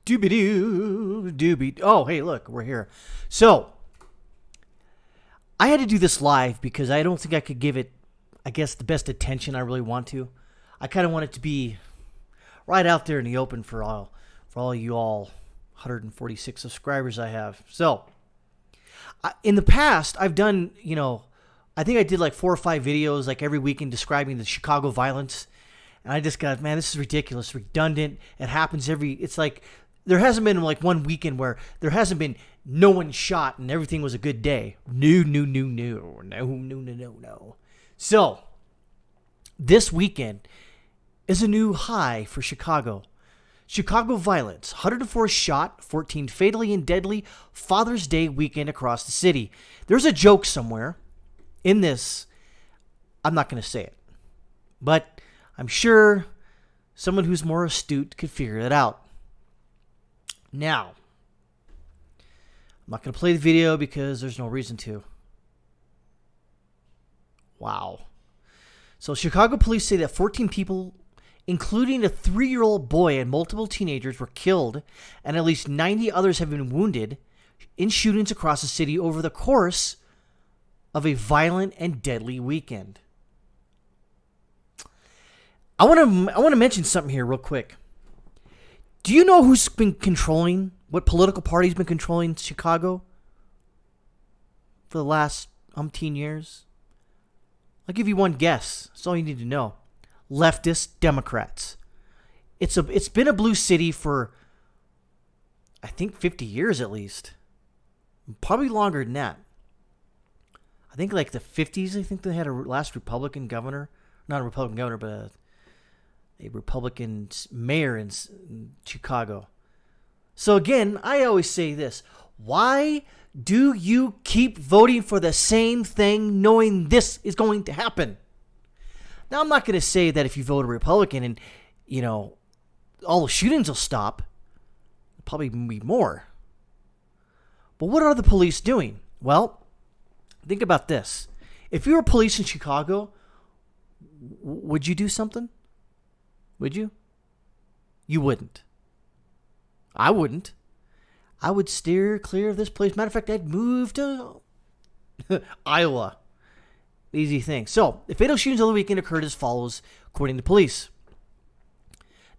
Doobie-doo, doobie. Oh, hey, look, we're here. So, I had to do this live because I don't think I could give it, I guess, the best attention I really want to. I kind of want it to be right out there in the open for all you all 146 subscribers I have. So, in the past, I've done, I think I did like 4 or 5 videos like every weekend describing the Chicago violence. And I just got, man, this is ridiculous, redundant. It happens it's like, there hasn't been like one weekend where there hasn't been no one shot and everything was a good day. No. So, this weekend is a new high for Chicago. Chicago violence, 104 shot, 14 fatally and deadly Father's Day weekend across the city. There's a joke somewhere in this. I'm not going to say it, but I'm sure someone who's more astute could figure it out. Now, I'm not going to play the video because there's no reason to. Wow. So Chicago police say that 14 people, including a 3-year-old boy and multiple teenagers, were killed, and at least 90 others have been wounded in shootings across the city over the course of a violent and deadly weekend. I want to mention something here real quick. Do you know who's been controlling, what political party's been controlling Chicago for the last umpteen years? I'll give you one guess. That's all you need to know. Leftist Democrats. It's been a blue city for, I think, 50 years at least. Probably longer than that. I think like the 50s, I think they had a last Republican governor. Not a Republican governor, but a Republican mayor in Chicago. So again, I always say this. Why do you keep voting for the same thing knowing this is going to happen? Now, I'm not going to say that if you vote a Republican and, all the shootings will stop. Probably be more. But what are the police doing? Well, think about this. If you were police in Chicago, would you do something? Would you? You wouldn't. I wouldn't. I would steer clear of this place. Matter of fact, I'd move to Iowa. Easy thing. So, the fatal shootings of the weekend occurred as follows, according to police.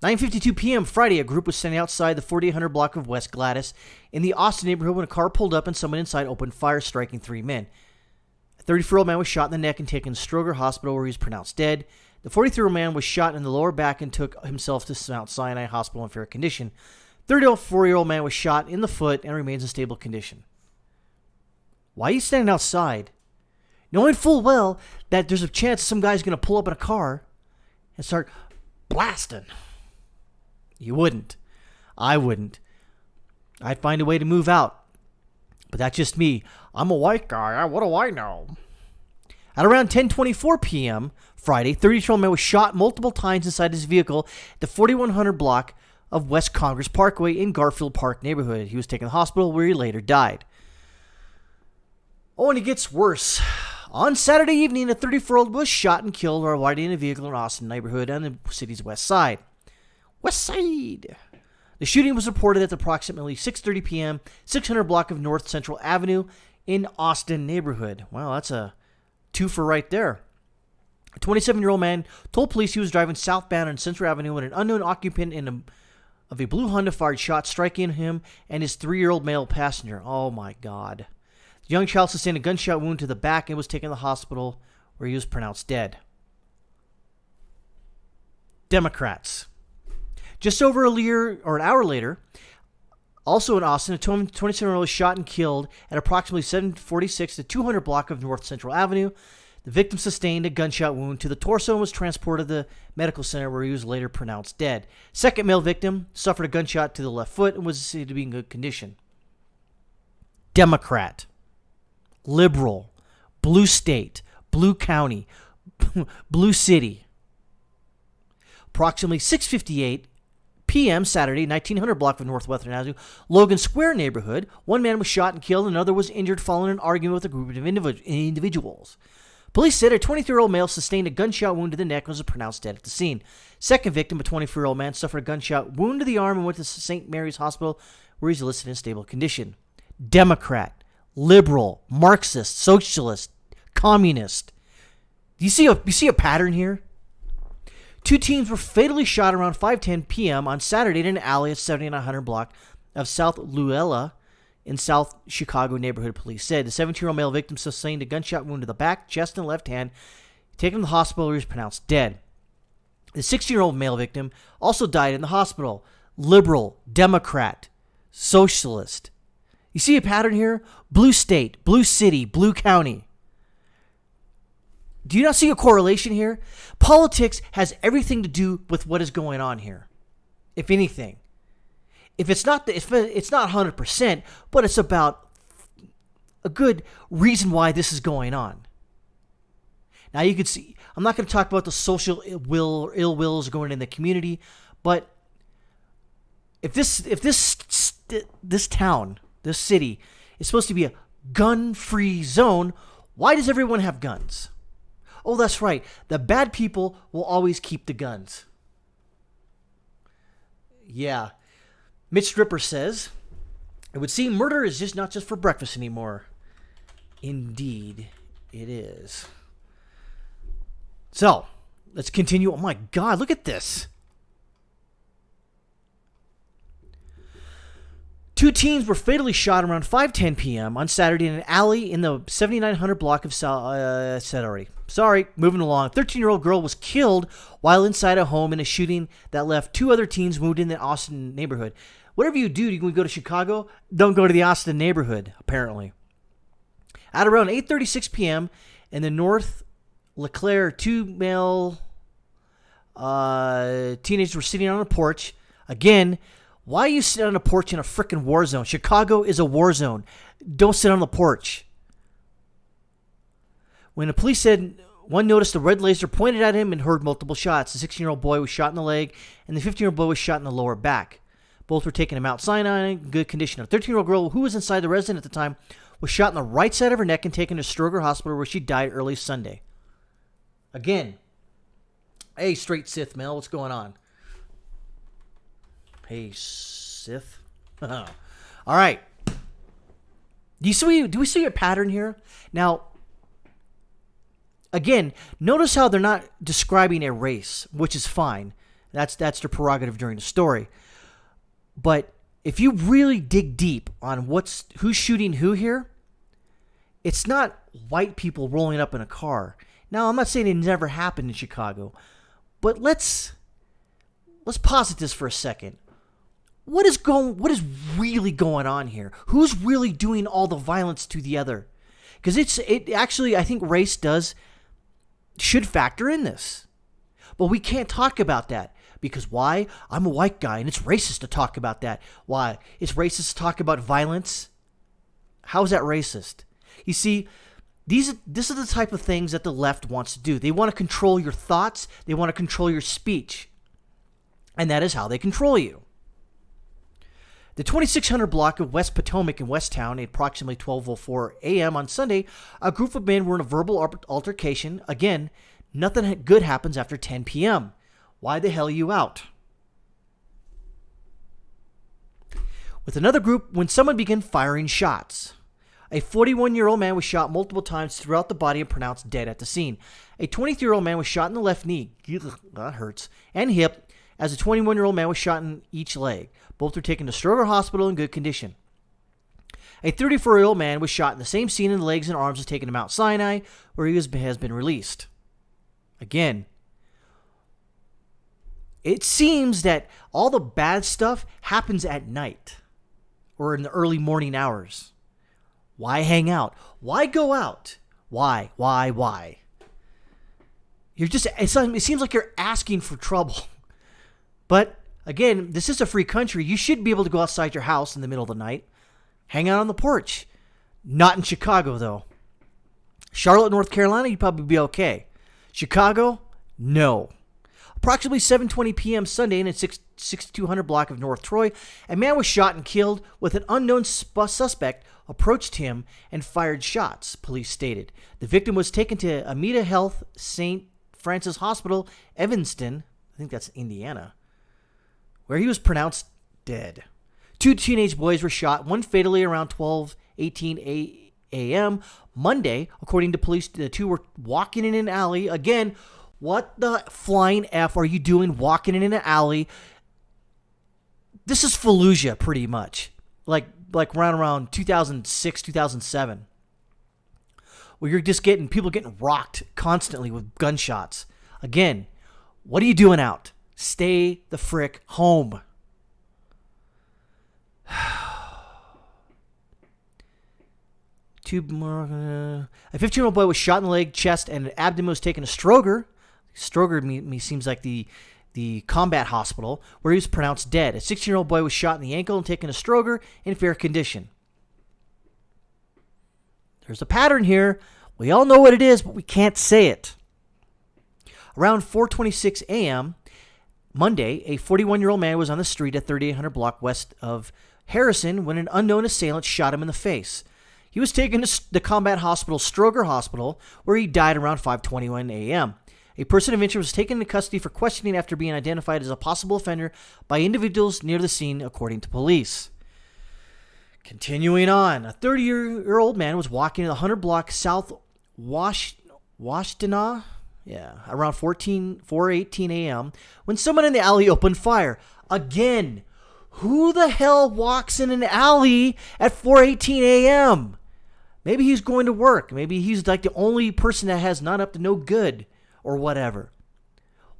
9:52 p.m. Friday, a group was standing outside the 4800 block of West Gladys in the Austin neighborhood when a car pulled up and someone inside opened fire, striking 3 men. A 34-year-old man was shot in the neck and taken to Stroger Hospital, where he was pronounced dead. The 43-year-old man was shot in the lower back and took himself to Mount Sinai Hospital in fair condition. 34-year-old man was shot in the foot and remains in stable condition. Why are you standing outside, knowing full well that there's a chance some guy's going to pull up in a car and start blasting? You wouldn't. I wouldn't. I'd find a way to move out. But that's just me. I'm a white guy. What do I know? At around 10:24 p.m. Friday, 32-year-old man was shot multiple times inside his vehicle at the 4100 block of West Congress Parkway in Garfield Park neighborhood. He was taken to the hospital where he later died. Oh, and it gets worse. On Saturday evening, a 34-year-old was shot and killed while riding in a vehicle in Austin neighborhood on the city's west side. West Side. The shooting was reported at approximately 6:30 p.m., 600 block of North Central Avenue in Austin neighborhood. Wow, that's a twofer right there. A 27-year-old man told police he was driving southbound on Central Avenue when an unknown occupant of a blue Honda fired shots, striking him and his 3-year-old male passenger. Oh, my God. The young child sustained a gunshot wound to the back and was taken to the hospital where he was pronounced dead. Democrats. Just over a year or an hour later, also in Austin, a 27-year-old was shot and killed at approximately 746 to 200 block of North Central Avenue. The victim sustained a gunshot wound to the torso and was transported to the medical center where he was later pronounced dead. Second male victim suffered a gunshot to the left foot and was said to be in good condition. Democrat, liberal, blue state, blue county, blue city. Approximately 6:58 p.m. Saturday, 1900 block of Northwestern Avenue, Logan Square neighborhood. One man was shot and killed, and another was injured following an argument with a group of individuals. Police said a 23-year-old male sustained a gunshot wound to the neck and was pronounced dead at the scene. Second victim, a 24-year-old man, suffered a gunshot wound to the arm and went to St. Mary's Hospital, where he's listed in stable condition. Democrat, liberal, Marxist, socialist, communist. Do you see a pattern here? Two teens were fatally shot around 5:10 p.m. on Saturday in an alley at 7900 block of South Luella in South Chicago neighborhood, police said. The 17-year-old male victim sustained a gunshot wound to the back, chest, and left hand. Taken to the hospital, where he was pronounced dead. The 16-year-old male victim also died in the hospital. Liberal, Democrat, socialist. You see a pattern here? Blue state, blue city, blue county. Do you not see a correlation here? Politics has everything to do with what is going on here, if anything. If it's not 100%, but it's about a good reason why this is going on. Now you can see, I'm not going to talk about the social ill wills going in the community, but if this town, this city is supposed to be a gun-free zone, why does everyone have guns? Oh, that's right. The bad people will always keep the guns. Yeah. Mitch Stripper says, it would seem murder is just not just for breakfast anymore. Indeed, it is. So, let's continue. Oh my God, look at this. Two teens were fatally shot around 5:10 p.m. on Saturday in an alley in the 7900 block of said already. Sorry, moving along. 13-year-old girl was killed while inside a home in a shooting that left two other teens wounded in the Austin neighborhood. Whatever you do, you can go to Chicago, don't go to the Austin neighborhood, apparently. At around 8:36 p.m. in the North LeClaire, two male teenagers were sitting on a porch. Again, why are you sitting on a porch in a freaking war zone? Chicago is a war zone. Don't sit on the porch. When the police said one noticed a red laser pointed at him and heard multiple shots. The 16-year-old boy was shot in the leg, and the 15-year-old boy was shot in the lower back. Both were taken to Mount Sinai in good condition. A 13-year-old girl who was inside the residence at the time was shot in the right side of her neck and taken to Stroger Hospital, where she died early Sunday. Again, hey, straight Sith male, what's going on? Hey, Sith. All right. Do we see a pattern here? Now, again, notice how they're not describing a race, which is fine. That's their prerogative during the story. But if you really dig deep on who's shooting who here, it's not white people rolling up in a car. Now, I'm not saying it never happened in Chicago, but let's posit this for a second. What is really going on here? Who's really doing all the violence to the other? Because it actually, I think race should factor in this. But we can't talk about that. Because why? I'm a white guy, and it's racist to talk about that. Why? It's racist to talk about violence? How is that racist? You see, this is the type of things that the left wants to do. They want to control your thoughts. They want to control your speech. And that is how they control you. The 2600 block of West Potomac in Westtown at approximately 12:04 a.m. on Sunday, a group of men were in a verbal altercation. Again, nothing good happens after 10 p.m. Why the hell are you out? With another group, when someone began firing shots. A 41-year-old man was shot multiple times throughout the body and pronounced dead at the scene. A 23-year-old man was shot in the left knee, that hurts, and hip, as a 21-year-old man was shot in each leg. Both were taken to Stroger Hospital in good condition. A 34-year-old man was shot in the same scene in the legs and arms, was taken to Mount Sinai, where he has been released. Again, it seems that all the bad stuff happens at night or in the early morning hours. Why hang out? Why go out? Why? It seems like you're asking for trouble. But again, this is a free country. You should be able to go outside your house in the middle of the night, hang out on the porch. Not in Chicago, though. Charlotte, North Carolina, you'd probably be okay. Chicago, no. Approximately 7:20 p.m. Sunday in a 6200 block of North Troy, a man was shot and killed with an unknown suspect approached him and fired shots, police stated. The victim was taken to Amita Health St. Francis Hospital, Evanston, I think that's Indiana, where he was pronounced dead. 2 teenage boys were shot, one fatally around 12:18 a.m. Monday. According to police, the two were walking in an alley. Again, what the flying F are you doing walking in an alley? This is Fallujah, pretty much. Like around 2006, 2007. Where you're just getting people getting rocked constantly with gunshots. Again, what are you doing out? Stay the frick home. A 15-year-old boy was shot in the leg, chest, and abdomen was taken to Stroger. Stroger me seems like the combat hospital, where he was pronounced dead. A 16-year-old boy was shot in the ankle and taken to Stroger in fair condition. There's a pattern here. We all know what it is, but we can't say it. Around 4:26 a.m. Monday, a 41-year-old man was on the street at 3800 block west of Harrison when an unknown assailant shot him in the face. He was taken to the combat hospital, Stroger Hospital, where he died around 5:21 a.m. A person of interest was taken into custody for questioning after being identified as a possible offender by individuals near the scene, according to police. Continuing on, a 30-year-old man was walking in the 100 block South Washtenaw, around 4:18 a.m. when someone in the alley opened fire. Again, who the hell walks in an alley at 4:18 a.m.? Maybe he's going to work. Maybe he's like the only person that has not up to no good or whatever.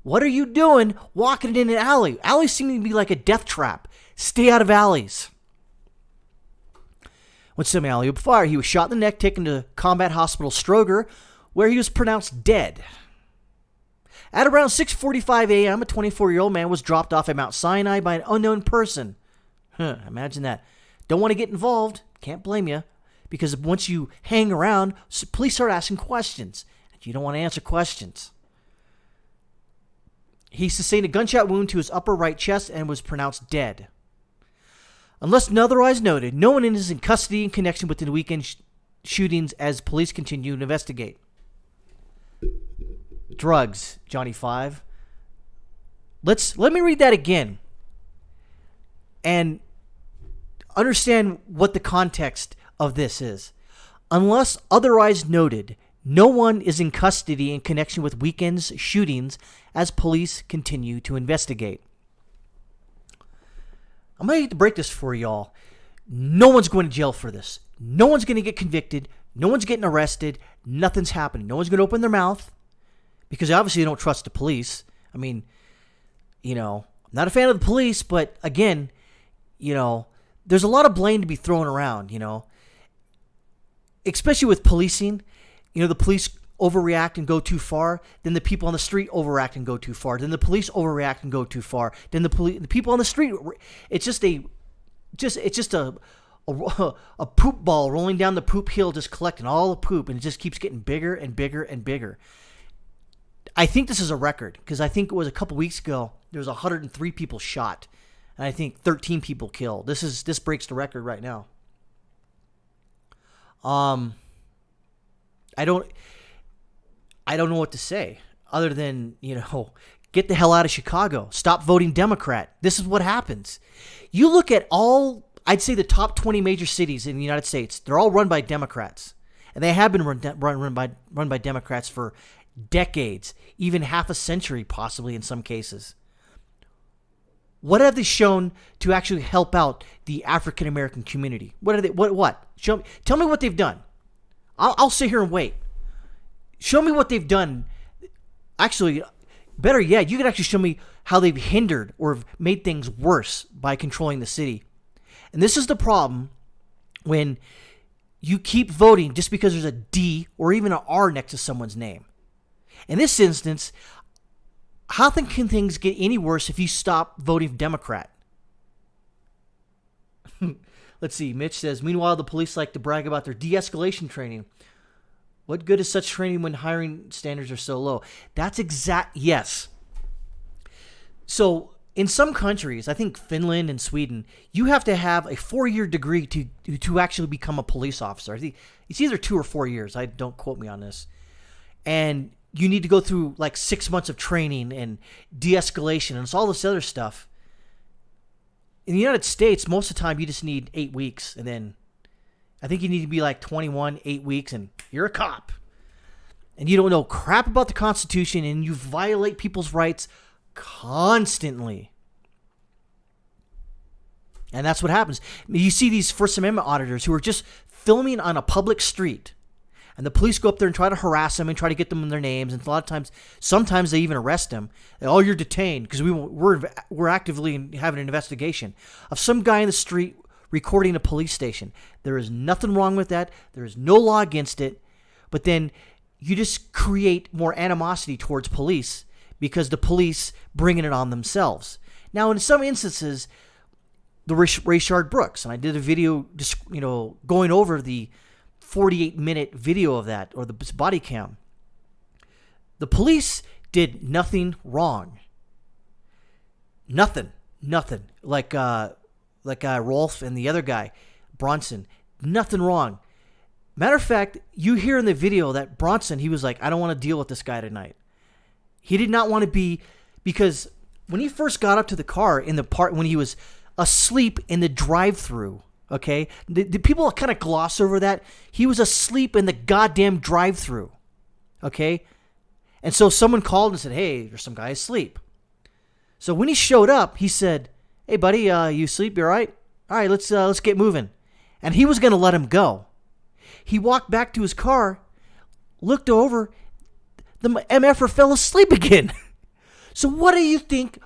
What are you doing walking in an alley? Alleys seem to be like a death trap. Stay out of alleys. When some alley opened fire, he was shot in the neck, taken to Combat Hospital Stroger, where he was pronounced dead. At around 6:45 a.m., a 24-year-old man was dropped off at Mount Sinai by an unknown person. Imagine that. Don't want to get involved. Can't blame you. Because once you hang around, police start asking questions. And you don't want to answer questions. He sustained a gunshot wound to his upper right chest and was pronounced dead. Unless otherwise noted, no one is in custody in connection with the weekend shootings as police continue to investigate. Drugs, Johnny 5. Let me read that again and understand what the context of this is. Unless otherwise noted, no one is in custody in connection with weekend's shootings as police continue to investigate. I'm going to break this for y'all. No one's going to jail for this. No one's going to get convicted. No one's getting arrested. Nothing's happening. No one's going to open their mouth because obviously they don't trust the police. I mean, I'm not a fan of the police, but again, there's a lot of blame to be thrown around, especially with policing. The police overreact and go too far. Then the people on the street overreact and go too far. Then the police overreact and go too far. Then the people on the street. It's just a poop ball rolling down the poop hill, just collecting all the poop, and it just keeps getting bigger and bigger and bigger. I think this is a record because I think it was a couple weeks ago there was 103 people shot, and I think 13 people killed. This breaks the record right now. I don't know what to say other than, get the hell out of Chicago. Stop voting Democrat. This is what happens. You look at I'd say the top 20 major cities in the United States, they're all run by Democrats. And they have been run by Democrats for decades, even half a century possibly in some cases. What have they shown to actually help out the African American community? What? Show me. Tell me what they've done. I'll sit here and wait. Show me what they've done. Actually, better yet, you can actually show me how they've hindered or made things worse by controlling the city. And this is the problem when you keep voting just because there's a D or even an R next to someone's name. In this instance, how can things get any worse if you stop voting Democrat? Let's see. Mitch says, meanwhile, the police like to brag about their de-escalation training. What good is such training when hiring standards are so low? Yes. So in some countries, I think Finland and Sweden, you have to have a 4-year degree to actually become a police officer. I think it's either 2 or 4 years. I don't quote me on this. And you need to go through like 6 months of training and de-escalation and it's all this other stuff. In the United States, most of the time you just need 8 weeks. And then I think you need to be like 21, 8 weeks, and you're a cop. And you don't know crap about the Constitution and you violate people's rights constantly. And that's what happens. You see these First Amendment auditors who are just filming on a public street. And the police go up there and try to harass them and try to get them in their names. And a lot of times, sometimes they even arrest them. Oh, you're detained because we're actively having an investigation of some guy in the street recording a police station. There is nothing wrong with that. There is no law against it. But then you just create more animosity towards police because the police bringing it on themselves. Now, in some instances, the Rayshard Brooks, and I did a video just going over the 48-minute video of that, or the body cam. The police did nothing wrong. Nothing. Like Rolf and the other guy, Bronson, nothing wrong. Matter of fact, you hear in the video that Bronson, he was like, I don't want to deal with this guy tonight. He did not want to be, because when he first got up to the car in the part when he was asleep in the drive-thru, okay, the people kind of gloss over that. He was asleep in the goddamn drive-thru, okay? And so someone called and said, hey, there's some guy asleep. So when he showed up, he said, hey, buddy, you asleep? You all right? All right, let's get moving. And he was going to let him go. He walked back to his car, looked over, the MFer fell asleep again. So what do you think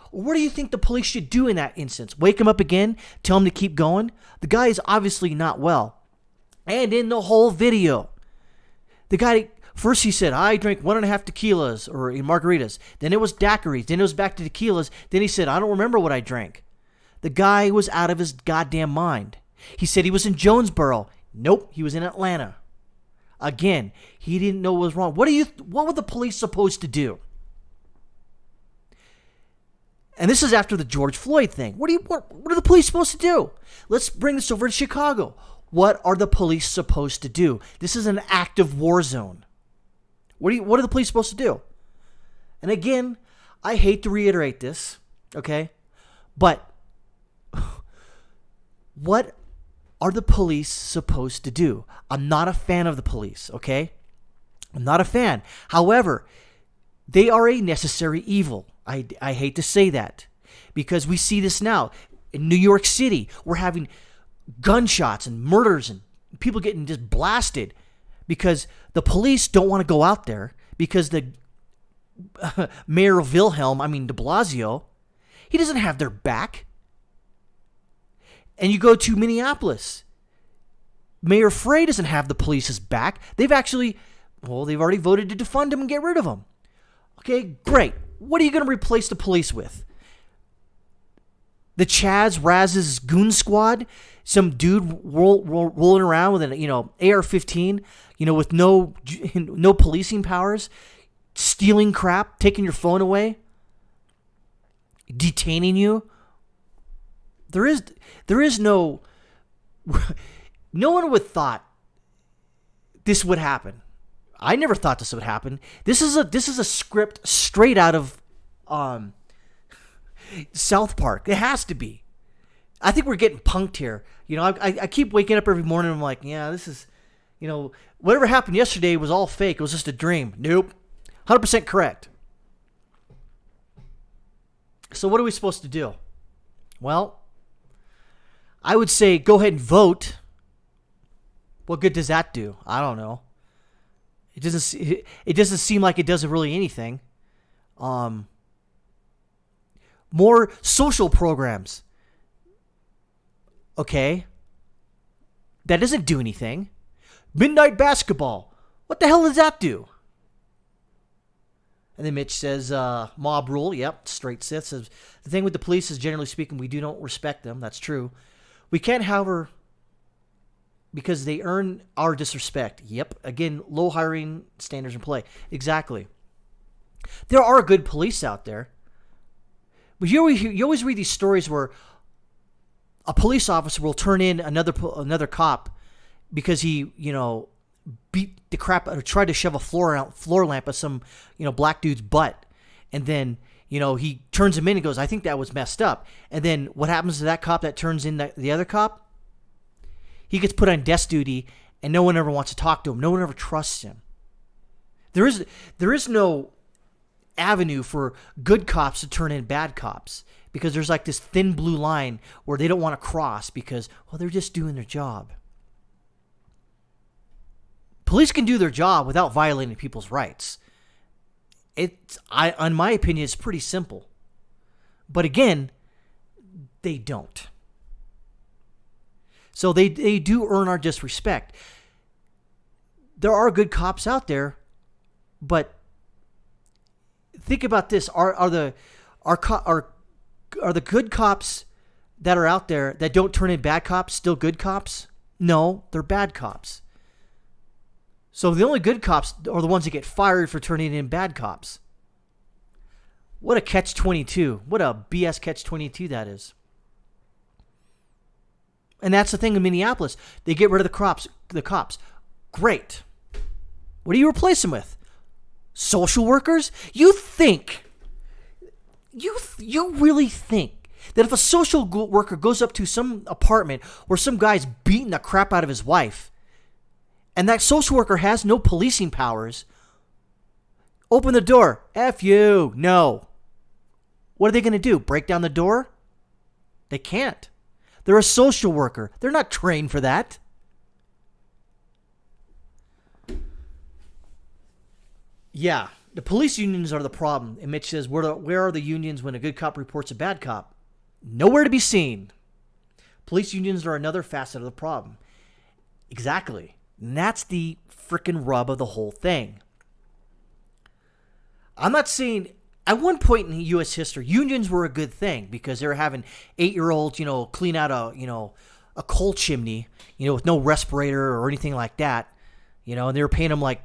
the police should do in that instance? Wake him up again? Tell him to keep going? The guy is obviously not well. And in the whole video, the guy, first he said, I drank 1.5 tequilas or margaritas. Then it was daiquiris. Then it was back to tequilas. Then he said, I don't remember what I drank. The guy was out of his goddamn mind. He said he was in Jonesboro. Nope, he was in Atlanta. Again, he didn't know what was wrong. What were the police supposed to do? And this is after the George Floyd thing. What are the police supposed to do? Let's bring this over to Chicago. What are the police supposed to do? This is an active war zone. What are the police supposed to do? And again, I hate to reiterate this, okay? But what are the police supposed to do? I'm not a fan of the police, okay? I'm not a fan. However, they are a necessary evil. I hate to say that because we see this now in New York City. We're having gunshots and murders and people getting just blasted because the police don't want to go out there because the Mayor of de Blasio, he doesn't have their back. And you go to Minneapolis, Mayor Frey doesn't have the police's back. They've already voted to defund him and get rid of him. Okay, great. What are you going to replace the police with? The Chaz Raz's goon squad? Some dude rolling around with an AR-15, with no policing powers, stealing crap, taking your phone away, detaining you. There is no one would have thought this would happen. I never thought this would happen. This is a script straight out of South Park. It has to be. I think we're getting punked here. I keep waking up every morning and I'm like, yeah, this is, whatever happened yesterday was all fake. It was just a dream. Nope. 100% correct. So what are we supposed to do? Well, I would say go ahead and vote. What good does that do? I don't know. It doesn't seem like it does really anything. More social programs. Okay. That doesn't do anything. Midnight basketball. What the hell does that do? And then Mitch says, mob rule. Yep, straight Sith. Says, the thing with the police is, generally speaking, we don't respect them. That's true. We can't, however, because they earn our disrespect. Yep. Again, low hiring standards in play. Exactly. There are good police out there. But you always read these stories where a police officer will turn in another cop because he, beat the crap or tried to shove a floor lamp at some, black dude's butt. And then, he turns him in and goes, I think that was messed up. And then what happens to that cop that turns in the other cop? He gets put on desk duty and no one ever wants to talk to him. No one ever trusts him. There is no avenue for good cops to turn in bad cops because there's like this thin blue line where they don't want to cross because, well, they're just doing their job. Police can do their job without violating people's rights. In my opinion, it's pretty simple. But again, they don't. So they do earn our disrespect. There are good cops out there, but think about this: are the good cops that are out there that don't turn in bad cops still good cops? No, they're bad cops. So the only good cops are the ones that get fired for turning in bad cops. What a catch-22. What a BS catch-22 that is. And that's the thing in Minneapolis. They get rid of the cops. Great. What do you replace them with? Social workers? You really think that if a social worker goes up to some apartment where some guy's beating the crap out of his wife, and that social worker has no policing powers, open the door. F you. No. What are they going to do? Break down the door? They can't. They're a social worker. They're not trained for that. Yeah, the police unions are the problem. And Mitch says, where are the unions when a good cop reports a bad cop? Nowhere to be seen. Police unions are another facet of the problem. Exactly. And that's the freaking rub of the whole thing. I'm not saying, at one point in U.S. history, unions were a good thing because they were having 8-year-olds, clean out a coal chimney, with no respirator or anything like that, and they were paying them like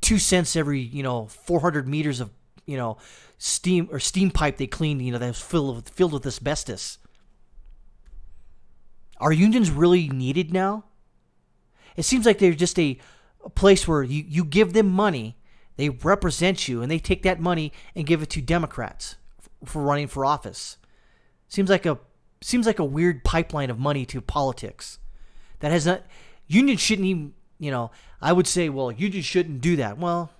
2 cents every, 400 meters of, steam pipe they cleaned, that was filled with asbestos. Are unions really needed now? It seems like they're just a place where you give them money, they represent you, and they take that money and give it to Democrats for running for office. Seems like a weird pipeline of money to politics. That has not. Unions shouldn't even. I would say, well, unions shouldn't do that. Well,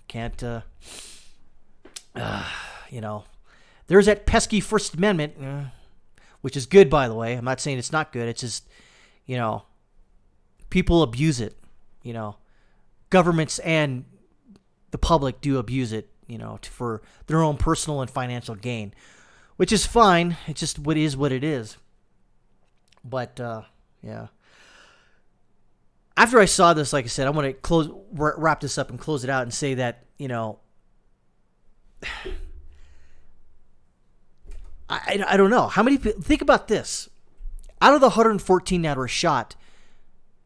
can't. There's that pesky First Amendment, which is good, by the way. I'm not saying it's not good. It's just, people abuse it, governments and the public do abuse it, for their own personal and financial gain, which is fine. It's just what it is. But, yeah. After I saw this, like I said, I want to wrap this up and close it out and say that, I don't know. How many people, think about this. Out of the 114 that were shot,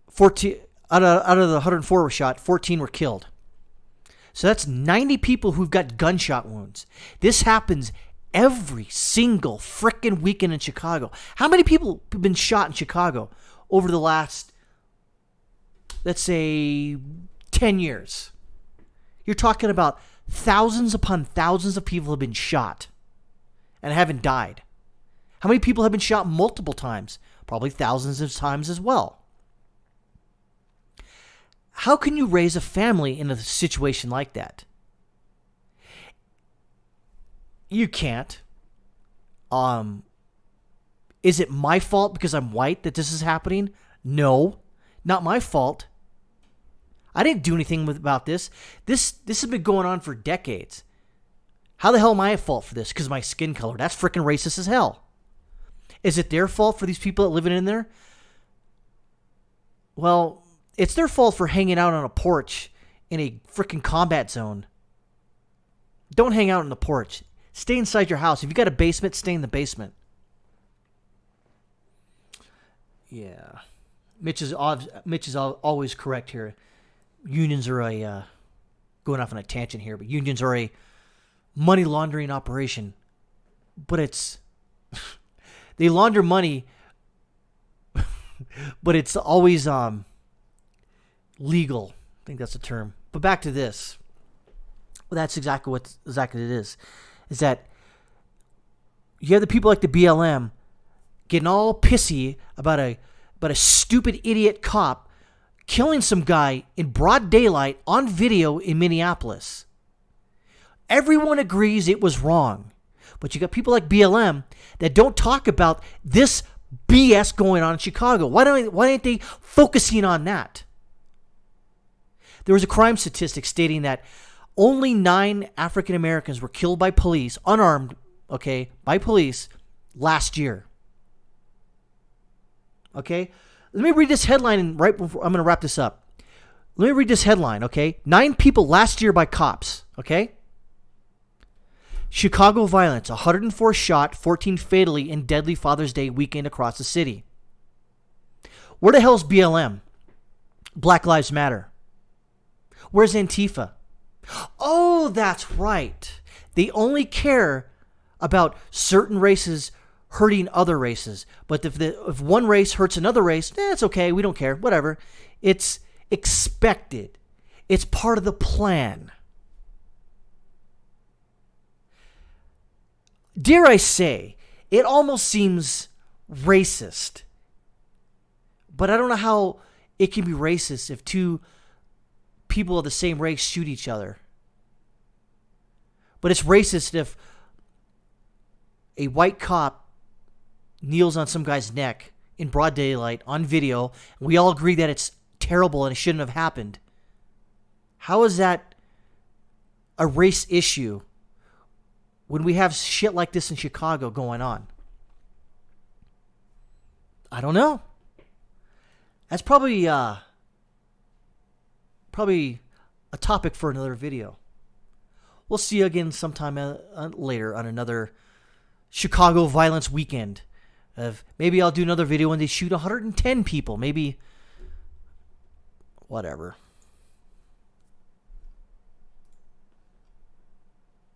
14 out of the 104 were shot, 14 were killed. So that's 90 people who've got gunshot wounds. This happens every single frickin' weekend in Chicago. How many people have been shot in Chicago over the last, let's say, 10 years? You're talking about thousands upon thousands of people have been shot and haven't died. How many people have been shot multiple times? Probably thousands of times as well. How can you raise a family in a situation like that? You can't. Is it my fault because I'm white that this is happening? No, not my fault. I didn't do anything about this. This has been going on for decades. How the hell am I at fault for this? Because of my skin color. That's freaking racist as hell. Is it their fault for these people that living in there? Well, it's their fault for hanging out on a porch in a freaking combat zone. Don't hang out on the porch. Stay inside your house. If you got a basement, stay in the basement. Yeah. Mitch is always correct here. Unions are going off on a tangent here, but unions are a money laundering operation but it's they launder money, but it's always legal. I think that's the term. But back to this. Well, that's exactly what it is. Is that you have the people like the BLM getting all pissy about a stupid idiot cop killing some guy in broad daylight on video in Minneapolis. Everyone agrees it was wrong. But you got people like BLM that don't talk about this BS going on in Chicago. Why aren't they focusing on that? There was a crime statistic stating that only 9 African Americans were killed by police, unarmed, by police last year. Okay? Let me read this headline right before I'm going to wrap this up. Let me read this headline, okay? 9 people last year by cops, okay? Chicago violence, 104 shot, 14 fatally in deadly Father's Day weekend across the city. Where the hell's BLM? Black Lives Matter. Where's Antifa? Oh, that's right. They only care about certain races hurting other races. But if one race hurts another race, it's okay. We don't care. Whatever. It's expected. It's part of the plan. Dare I say, it almost seems racist. But I don't know how it can be racist if 2 people of the same race shoot each other. But it's racist if a white cop kneels on some guy's neck in broad daylight on video, and we all agree that it's terrible and it shouldn't have happened. How is that a race issue when we have shit like this in Chicago going on? I don't know. That's probably a topic for another video. We'll see you again sometime later on another Chicago violence weekend. Maybe I'll do another video when they shoot 110 people. Maybe, whatever.